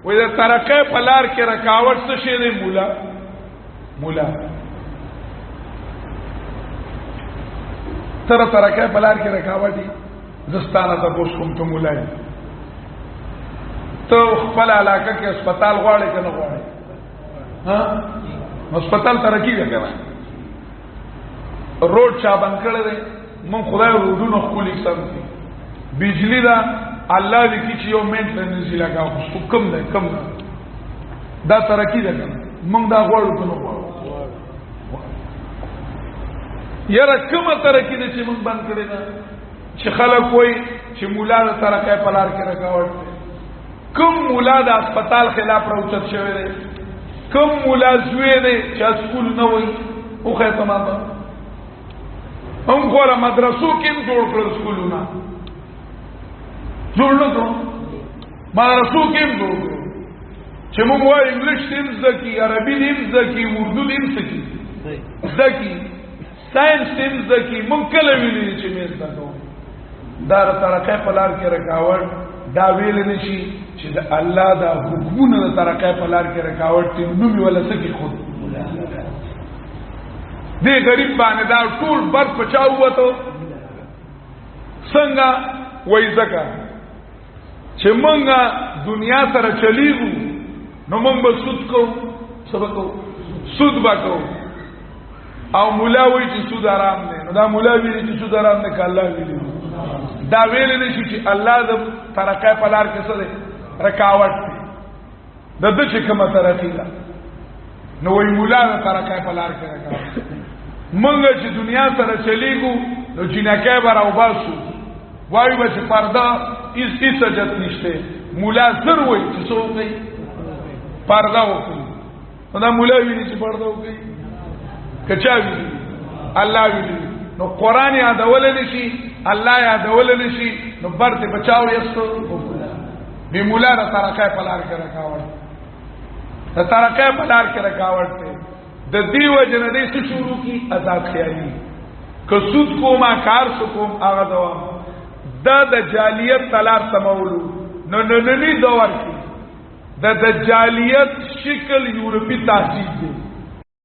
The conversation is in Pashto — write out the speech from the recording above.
وې د ترقې په لار کې رکاوټ څه شي دی؟ مولا تر ترقې په لار کې رکاوټ دي زستانه تاسو کوم ته مولا ته خپل علاقه کې هسپتال غواړي کنه غواړي؟ ها هسپتال ترقی ده کنه روډ چا بند کړی دی مون خدای روډونو خپل اقسام دي بجلی دا الله دې کی چې یو مینټننس لګاو خو کم ده دا ترقی ده کنه مونږ دا غواړو کنه غواړو یاره کومه ترقی ده چې مونږ بند کړی ده چې خلک وای چې مولا د ترقې په لار کې رکاوټ کوم مولا د هسپتال خلاف راوچت شوی دی کوم مولا زوی دی چې سکول نه وای او خه تمام هم ګوره مدرسو کې جوړ کړل سکولونه جوړ نه کړو مدرسو کې جوړ کړو چې موږ وای انګلیش دې زکی عربي دې زکی اردو دې زکی ساينس دې زکی موږ کله ویلې چې مې زده دا ترقې په لار کې رکاوټ دا ویل نشي چې د الله دا حکمونه د ترقې په لار کې رکاوټ دي نو ولا سکی خود دې غریب باندې دا ټول بر پچاو وته څنګه وای زکه چې مونږه دنیا سره چلیږو نو مونږ به سود کوو سبقو سود وکړو او مولا وای چې سود حرام دی نو دا مولا ویل چې سود حرام دی ک الله ویل دا ویل نشي چې الله د ترقې په لار کې څه دی رکاوټ دی د دې چې کومه ترقې ده نو وای مولا د ترقې په لار کې رکاوټ مونږ چې دنیا سره چلیږو نو جنکه بر او باسو وای به چې پردا هیڅ سجت نشته مولا زر وای چې څو کوي پردا وکړي دا مولا ویلي چې پردا وکړي کچا ویلي الله ویلي نو قران یادول نشي الله یادول نشي نو برته بچاو یستو به مولا را ترقه په لار کې رکاوټ د ترقه په لار کې رکاوټ ته د دیو جن دې څه شروع کی آزاد خیالي کسود کوما کار کوم هغه دوام دا د جالیت تلار سمولو نو نی دور کی د جالیت شکل یورپی تهذیب دی